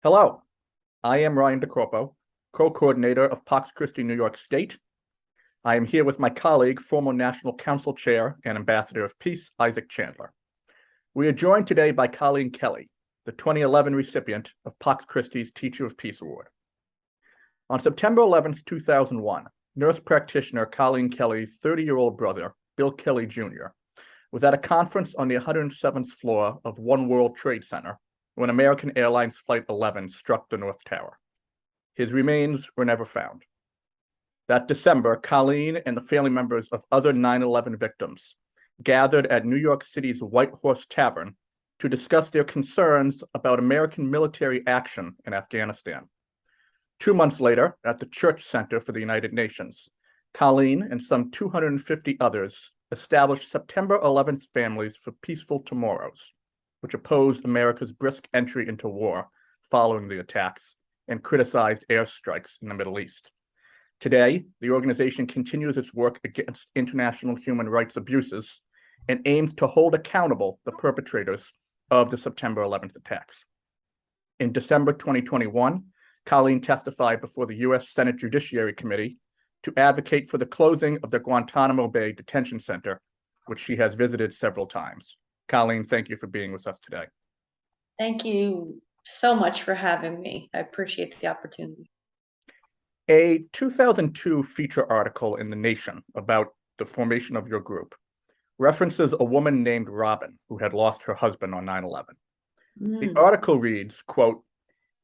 Hello, I am Ryan Corpo, co-coordinator of Pax Christi New York State. I am here with my colleague, former National Council Chair and Ambassador of Peace, Isaac Chandler. We are joined today by Colleen Kelly, the 2011 recipient of Pax Christi's Teacher of Peace Award. On September 11th, 2001, nurse practitioner Colleen Kelly's 30-year-old brother, Bill Kelly Jr., was at a conference on the 107th floor of One World Trade Center when American Airlines Flight 11 struck the North Tower. His remains were never found. That December, Colleen and the family members of other 9/11 victims gathered at New York City's White Horse Tavern to discuss their concerns about American military action in Afghanistan. 2 months later, at the Church Center for the United Nations, Colleen and some 250 others established September 11th Families for Peaceful Tomorrows, which opposed America's brisk entry into war following the attacks and criticized airstrikes in the Middle East. Today, the organization continues its work against international human rights abuses and aims to hold accountable the perpetrators of the September 11th attacks. In December 2021, Colleen testified before the U.S. Senate Judiciary Committee to advocate for the closing of the Guantanamo Bay Detention Center, which she has visited several times. Colleen, thank you for being with us today. Thank you so much for having me. I appreciate the opportunity. A 2002 feature article in The Nation about the formation of your group references a woman named Robin who had lost her husband on 9/11. The article reads, quote,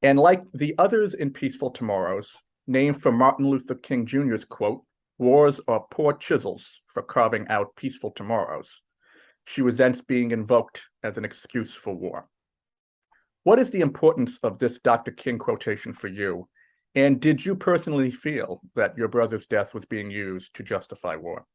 "And like the others in Peaceful Tomorrows, named for Martin Luther King Jr.'s quote, 'Wars are poor chisels for carving out peaceful tomorrows,' she resents being invoked as an excuse for war." What is the importance of this Dr. King quotation for you? And did you personally feel that your brother's death was being used to justify war?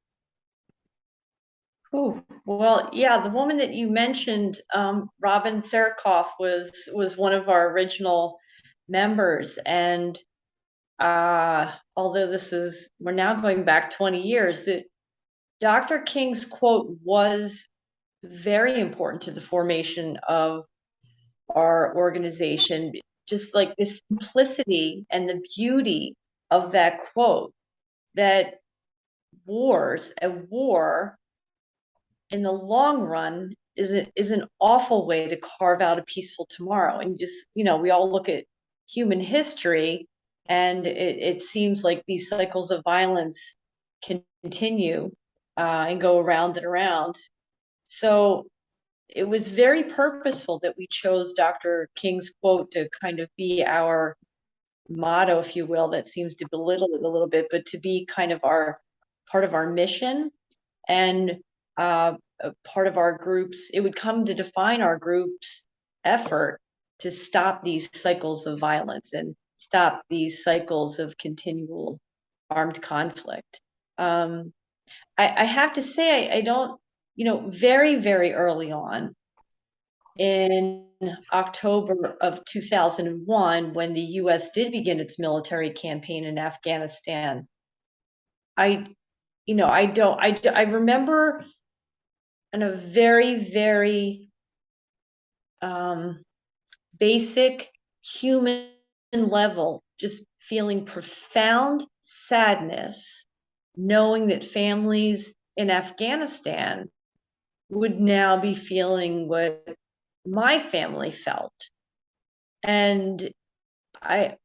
Oh, well, yeah, the woman that you mentioned, Robin Therkoff, was one of our original members. And although we're now going back 20 years, that Dr. King's quote was very important to the formation of our organization. Just like the simplicity and the beauty of that quote, that a war in the long run is an awful way to carve out a peaceful tomorrow. And just, we all look at human history, and it seems like these cycles of violence continue and go around and around. So it was very purposeful that we chose Dr. King's quote to kind of be our motto, if you will. That seems to belittle it a little bit, but to be kind of part of our mission and part of our groups. It would come to define our group's effort to stop these cycles of violence and stop these cycles of continual armed conflict. I have to say, I don't, very, very early on in October of 2001, when the U.S. did begin its military campaign in Afghanistan, I remember on a very, very basic human level, just feeling profound sadness, knowing that families in Afghanistan would now be feeling what my family felt. And that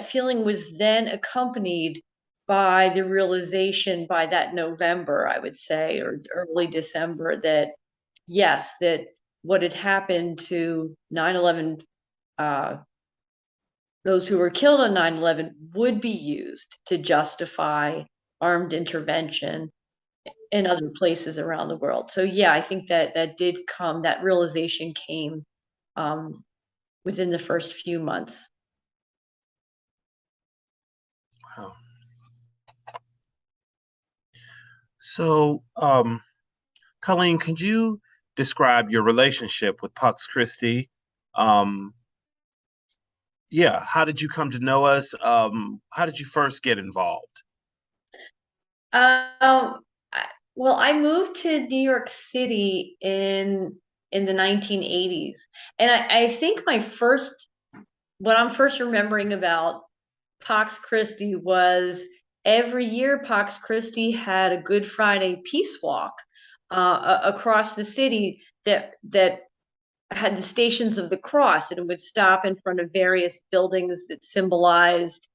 feeling was then accompanied by the realization by that November, I would say, or early December, that yes, that what had happened to 9/11, those who were killed on 9/11 would be used to justify armed intervention in other places around the world. So yeah, I think that realization came within the first few months. Wow. So, Colleen, could you describe your relationship with Pax Christi? Yeah, how did you come to know us? How did you first get involved? Well, I moved to New York City in in the 1980s. And I think what I'm first remembering about Pax Christi was every year Pax Christi had a Good Friday peace walk across the city that had the Stations of the Cross, and it would stop in front of various buildings that symbolized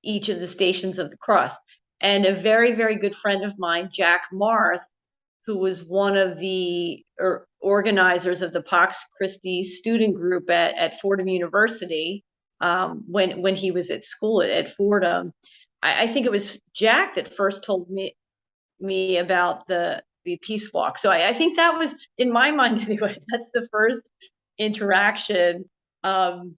each of the Stations of the Cross. And a very, very good friend of mine, Jack Marth, who was one of the organizers of the Pax Christi student group at Fordham University, when he was at school at Fordham. I think it was Jack that first told me about the peace walk. So I think that was, in my mind anyway, that's the first interaction, or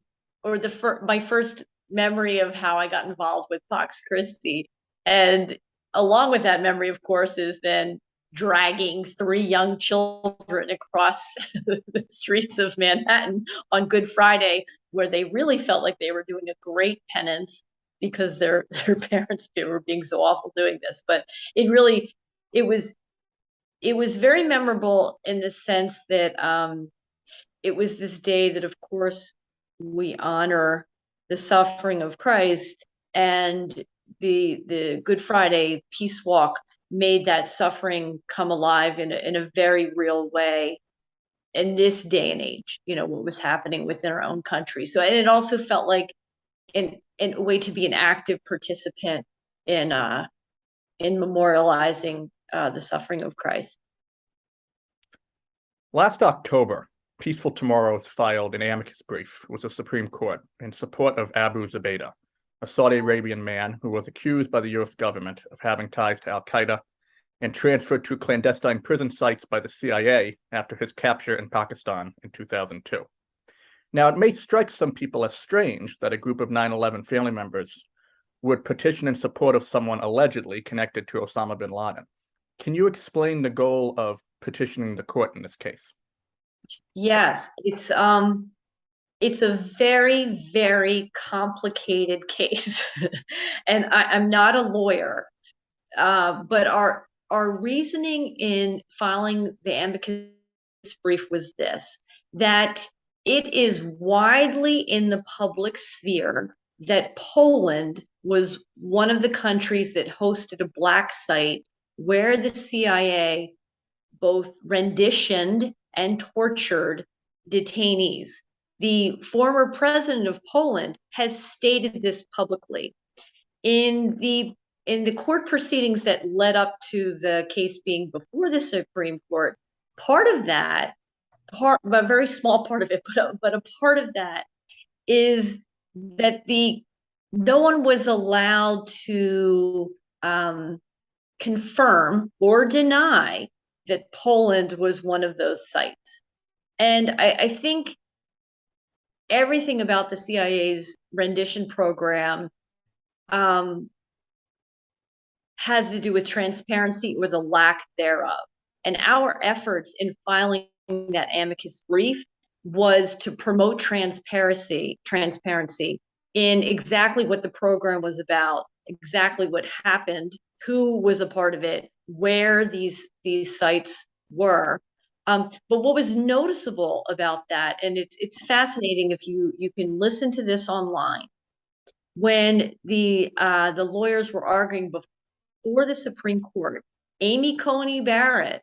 my first memory of how I got involved with Pax Christi. And along with that memory, of course, is then dragging 3 young children across the streets of Manhattan on Good Friday, where they really felt like they were doing a great penance because their parents were being so awful doing this. But it was very memorable in the sense that it was this day that, of course, we honor the suffering of Christ, and the Good Friday peace walk made that suffering come alive in a very real way in this day and age, what was happening within our own country. So, and it also felt like in a way to be an active participant in memorializing the suffering of Christ. Last October, Peaceful Tomorrows filed an amicus brief with the Supreme Court in support of Abu Zubaydah, a Saudi Arabian man who was accused by the U.S. government of having ties to al-Qaeda and transferred to clandestine prison sites by the CIA after his capture in Pakistan in 2002. Now, it may strike some people as strange that a group of 9/11 family members would petition in support of someone allegedly connected to Osama bin Laden. Can you explain the goal of petitioning the court in this case? Yes, it's a very, very complicated case. And I'm not a lawyer, but our reasoning in filing the amicus brief was this: that it is widely in the public sphere that Poland was one of the countries that hosted a black site where the CIA both renditioned and tortured detainees. The former president of Poland has stated this publicly. In the court proceedings that led up to the case being before the Supreme Court, a very small part of it, but a part of that is that no one was allowed to confirm or deny that Poland was one of those sites. And I think everything about the CIA's rendition program has to do with transparency or the lack thereof. And our efforts in filing that amicus brief was to promote transparency in exactly what the program was about, exactly what happened, who was a part of it, where these sites were. But what was noticeable about that, and it's fascinating if you can listen to this online, when the lawyers were arguing before the Supreme Court, Amy Coney Barrett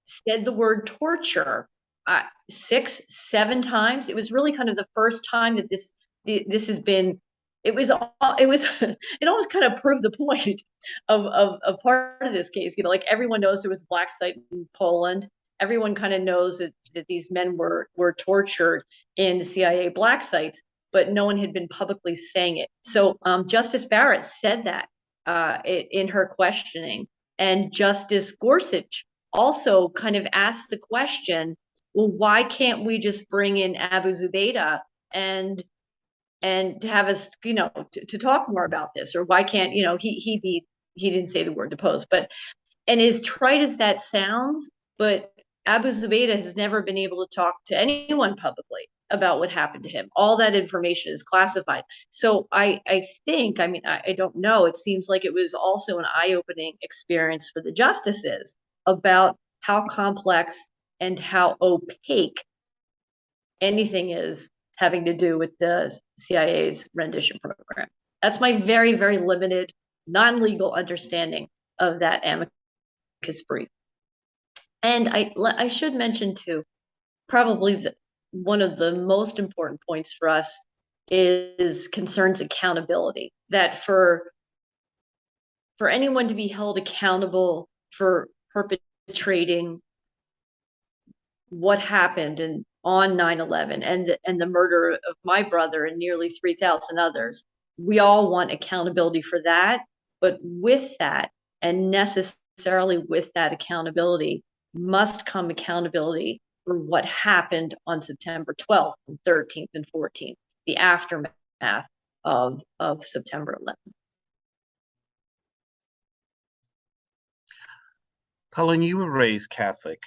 said the word torture 6, 7 times. It was really kind of the first time that this has been. It almost kind of proved the point of part of this case. Like everyone knows there was a black site in Poland. Everyone kind of knows that these men were tortured in CIA black sites, but no one had been publicly saying it. So Justice Barrett said that in her questioning, and Justice Gorsuch also kind of asked the question, well, why can't we just bring in Abu Zubaydah and to have us, to talk more about this? Or why can't, he didn't say the word depose, but, and as trite as that sounds, but Abu Zubaydah has never been able to talk to anyone publicly about what happened to him. All that information is classified. So I think, I don't know, it seems like it was also an eye-opening experience for the justices about how complex and how opaque anything is having to do with the CIA's rendition program. That's my very, very limited, non-legal understanding of that amicus brief. And I should mention too, probably one of the most important points for us concerns accountability. That for anyone to be held accountable for perpetrating what happened on 9/11 and the murder of my brother and nearly 3,000 others, we all want accountability for that. But with that, and necessarily with that accountability, must come accountability for what happened on September 12th and 13th and 14th, the aftermath of September 11th. Colleen, you were raised Catholic,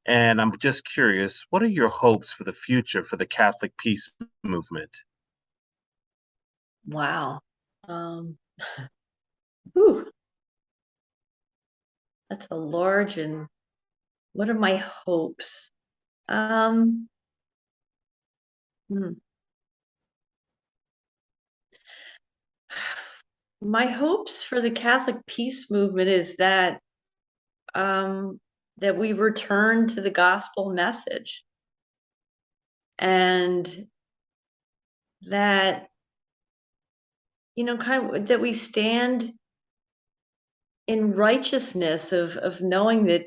and I'm just curious, what are your hopes for the future for the Catholic peace movement? Wow. Whew. That's a large, and what are my hopes? My hopes for the Catholic peace movement is that that we return to the gospel message, and that, you know, kind of that we stand in righteousness of knowing that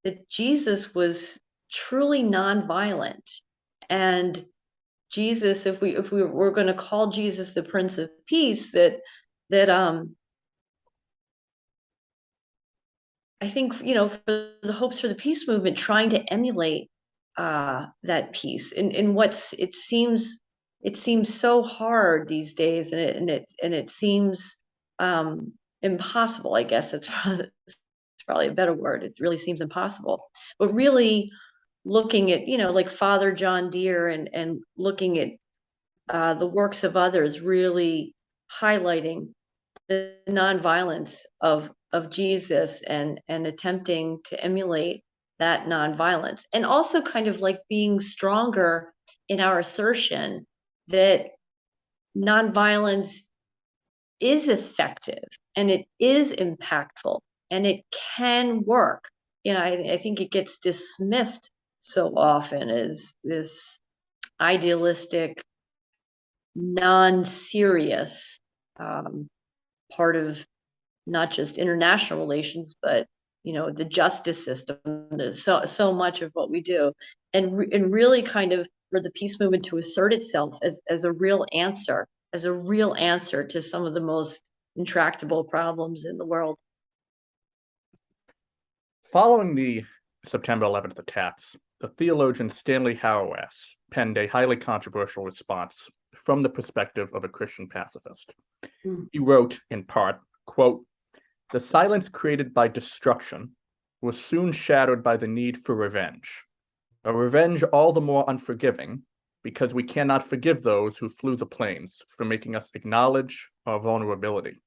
that Jesus was truly nonviolent. And Jesus, if we were going to call Jesus the Prince of Peace, that I think, you know, for the hopes for the peace movement, trying to emulate that peace in what's it seems so hard these days, and it seems impossible. I guess it's probably a better word. It really seems impossible. But really looking at, you know, like Father John Deere and looking at the works of others, really highlighting the nonviolence of Jesus and attempting to emulate that nonviolence, and also kind of like being stronger in our assertion that nonviolence is effective and it is impactful and it can work. You know, I think it gets dismissed so often as this idealistic, non-serious part of not just international relations, but, you know, the justice system. There's so much of what we do, and really kind of for the peace movement to assert itself as a real answer, to some of the most intractable problems in the world. Following the September 11th attacks, the theologian Stanley Hauerwas penned a highly controversial response from the perspective of a Christian pacifist. He wrote, in part, quote, "The silence created by destruction was soon shadowed by the need for revenge, a revenge all the more unforgiving because we cannot forgive those who flew the plains for making us acknowledge our vulnerability.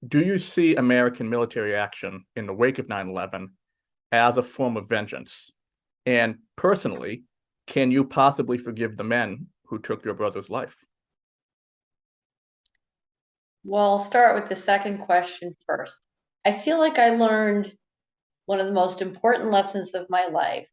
Do you see American military action in the wake of 9/11 as a form of vengeance? And personally, can you possibly forgive the men who took your brother's life?" Well, I'll start with the second question first. I feel like I learned one of the most important lessons of my life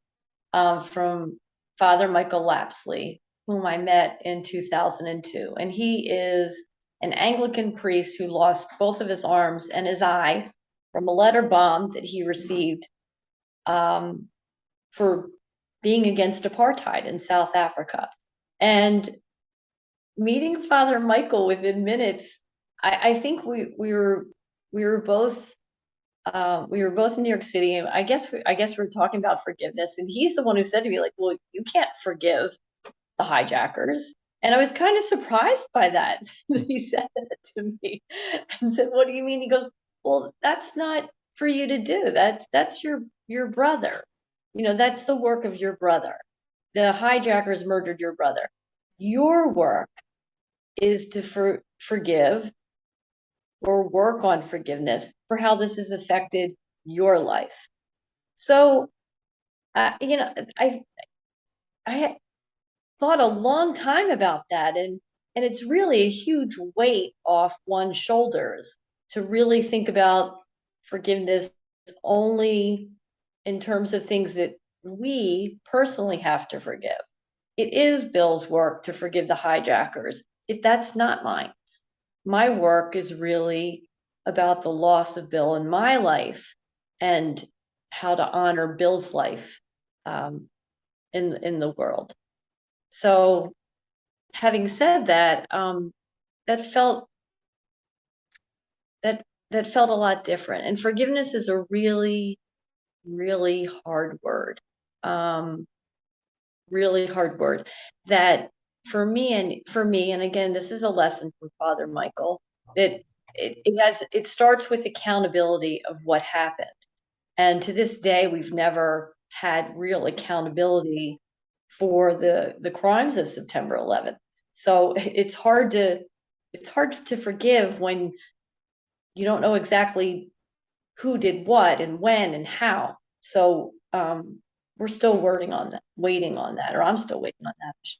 from Father Michael Lapsley, whom I met in 2002. And he is an Anglican priest who lost both of his arms and his eye from a letter bomb that he received for being against apartheid in South Africa. And meeting Father Michael within minutes, I think we were both in New York City. I guess we were talking about forgiveness, and he's the one who said to me, like, "Well, you can't forgive the hijackers." And I was kind of surprised by that he said that to me, and said, "What do you mean?" He goes, "Well, that's not for you to do. That's your brother. You know, that's the work of your brother. The hijackers murdered your brother. Your work is to forgive or work on forgiveness for how this has affected your life." So, you know, I thought a long time about that, and it's really a huge weight off one's shoulders to really think about forgiveness only in terms of things that we personally have to forgive. It is Bill's work to forgive the hijackers. That's not mine. My work is really about the loss of Bill in my life and how to honor Bill's life in the world. So, having said that, that felt that felt a lot different. And forgiveness is a really, really hard word. Really hard word that for me, and again, this is a lesson from Father Michael, that it starts with accountability of what happened. And to this day, we've never had real accountability for the crimes of September 11th. So it's hard to forgive when you don't know exactly who did what and when and how. So we're still waiting on that, or I'm still waiting on that, I should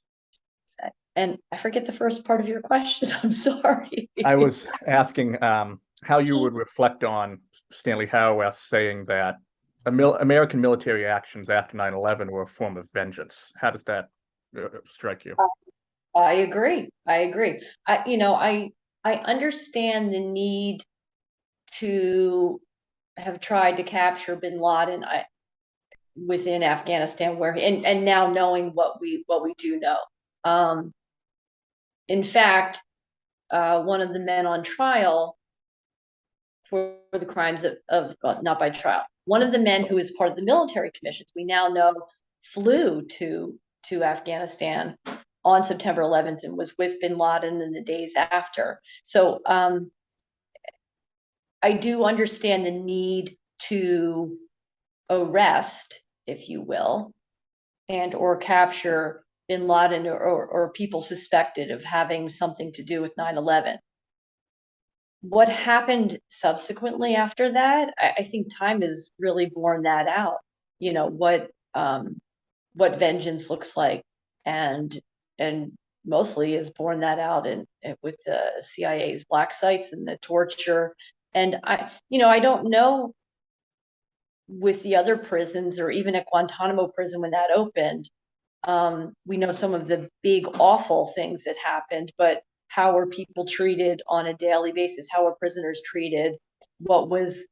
say. And I forget the first part of your question. I'm sorry. I was asking how you would reflect on Stanley Hauerwas saying that American military actions after 9/11 were a form of vengeance. How does that strike you? I agree. I understand the need to have tried to capture bin Laden within Afghanistan, where and now knowing what we do know. In fact, one of the men on trial for the crimes of well, not by trial, one of the men who is part of the military commissions, we now know flew to Afghanistan on September 11th and was with bin Laden in the days after. So I do understand the need to arrest, if you will, and or capture bin Laden or people suspected of having something to do with 9/11. What happened subsequently after that, I think time has really borne that out. You know, what vengeance looks like, and mostly has borne that out in with the CIA's black sites and the torture. And I don't know with the other prisons or even at Guantanamo prison when that opened. We know some of the big awful things that happened, but how were people treated on a daily basis? How were prisoners treated? What was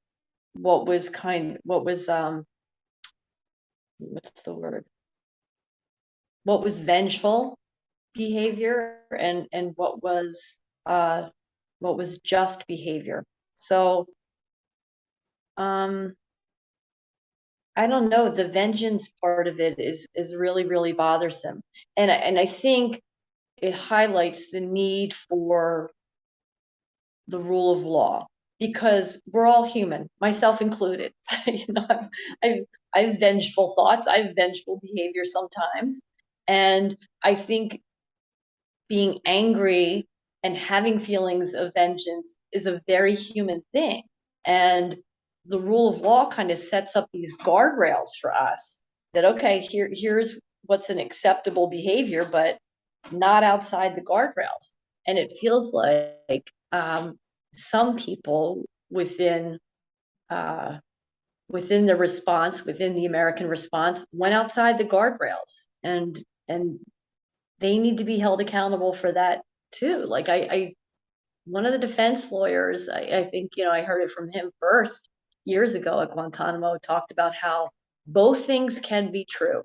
what's the word? What was vengeful behavior, and what was just behavior? So I don't know. The vengeance part of it is really, really bothersome, and I think it highlights the need for the rule of law, because we're all human, myself included. you know, I've, I've vengeful thoughts, I've vengeful behavior sometimes, and I think being angry and having feelings of vengeance is a very human thing. And the rule of law kind of sets up these guardrails for us that, okay, here's what's an acceptable behavior, but not outside the guardrails. And it feels like some people within the response, within the American response, went outside the guardrails, and they need to be held accountable for that too. Like I one of the defense lawyers, I think, I heard it from him first years ago at Guantanamo, talked about how both things can be true.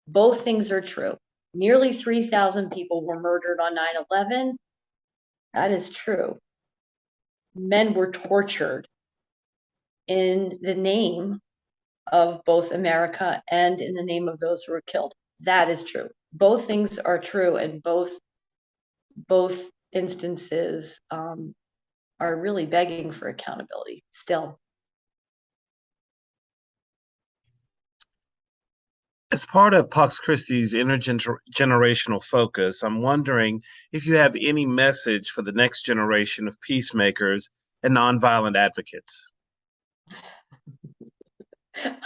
Both things are true. Nearly 3,000 people were murdered on 9/11. That is true. Men were tortured in the name of both America and in the name of those who were killed. That is true. Both things are true, and both instances are really begging for accountability still. As part of Pax Christi's intergenerational focus, I'm wondering if you have any message for the next generation of peacemakers and nonviolent advocates.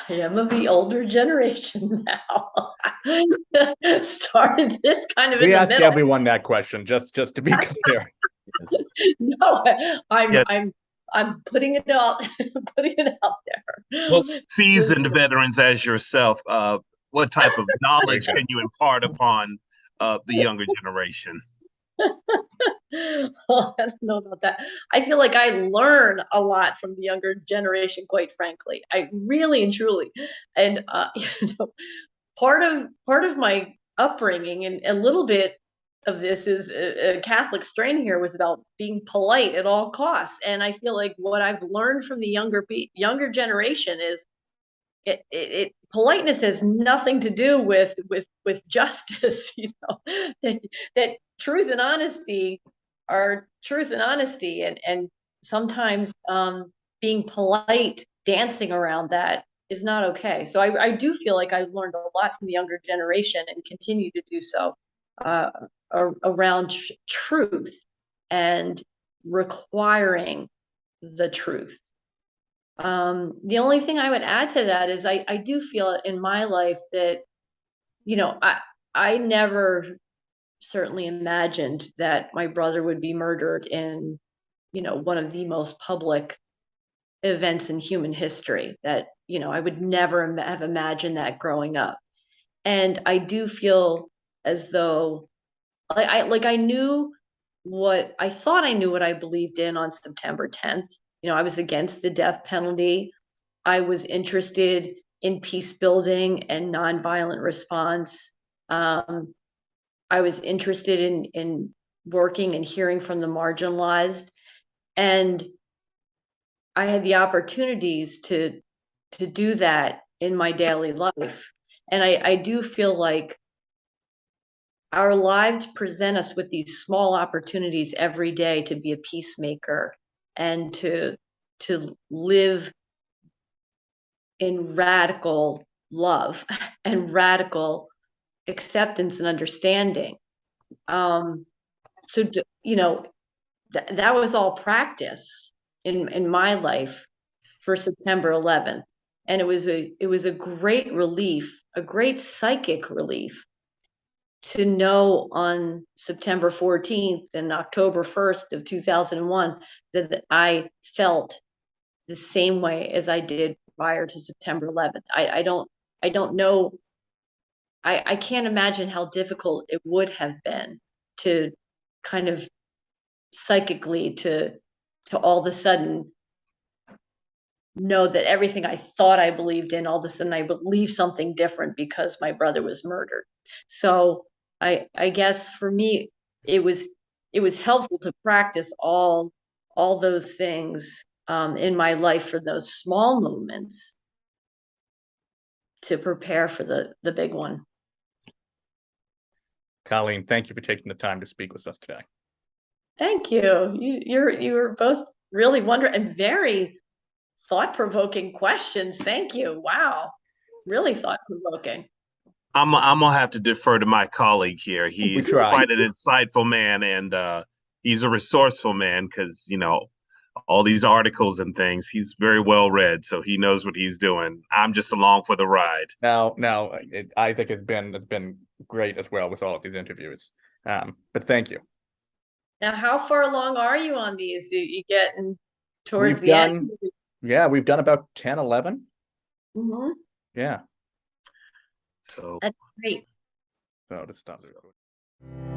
I am of the older generation now. Started this kind of in We the ask middle. everyone that question, just to be clear. No, Yes. I'm putting it out, putting it out there. Well, seasoned veterans as yourself, what type of knowledge There you can you impart upon the younger generation? Oh, I don't know about that. I feel like I learn a lot from the younger generation, quite frankly. I really and truly, and you know, part of my upbringing and a little bit of this is a Catholic strain here was about being polite at all costs. And I feel like what I've learned from the younger generation is politeness has nothing to do with justice. You know, that truth and honesty are truth and honesty, and sometimes being polite, dancing around that is not okay. So I do feel like I learned a lot from the younger generation and continue to do so uh, around truth and requiring the truth. The only thing I would add to that is I do feel in my life that, you know, I never certainly imagined that my brother would be murdered in, you know, one of the most public events in human history. That, you know, I would never have imagined that growing up. And I do feel as though I knew what I thought I knew what I believed in on September 10th. You know, I was against the death penalty. I was interested in peace building and nonviolent response. I was interested in working and hearing from the marginalized, and I had the opportunities to do that in my daily life. And I do feel like our lives present us with these small opportunities every day to be a peacemaker and to live in radical love and radical acceptance and understanding. So you know, that was all practice in my life for September 11th, and it was a great relief, a great psychic relief to know on September 14th and October 1st of 2001 that I felt the same way as I did prior to September 11th. I don't know. I can't imagine how difficult it would have been to kind of psychically to all of a sudden know that everything I thought I believed in, all of a sudden I believe something different because my brother was murdered. So I guess for me it was helpful to practice all those things in my life for those small moments to prepare for the big one. Colleen, thank you for taking the time to speak with us today. Thank you. You were both really wonderful and very thought-provoking questions. Thank you. Wow. Really thought-provoking. I'm gonna have to defer to my colleague here. He's try. quite an insightful man, and he's a resourceful man because, you know, all these articles and things. He's very well read, so he knows what he's doing. I'm just along for the ride. Now, Isaac has been great as well with all of these interviews. But thank you. Now, how far along are you on these? You getting towards We've the end? done, yeah, we've done about 10, 11. Mhm. Yeah. So That's great. So to stop the recording.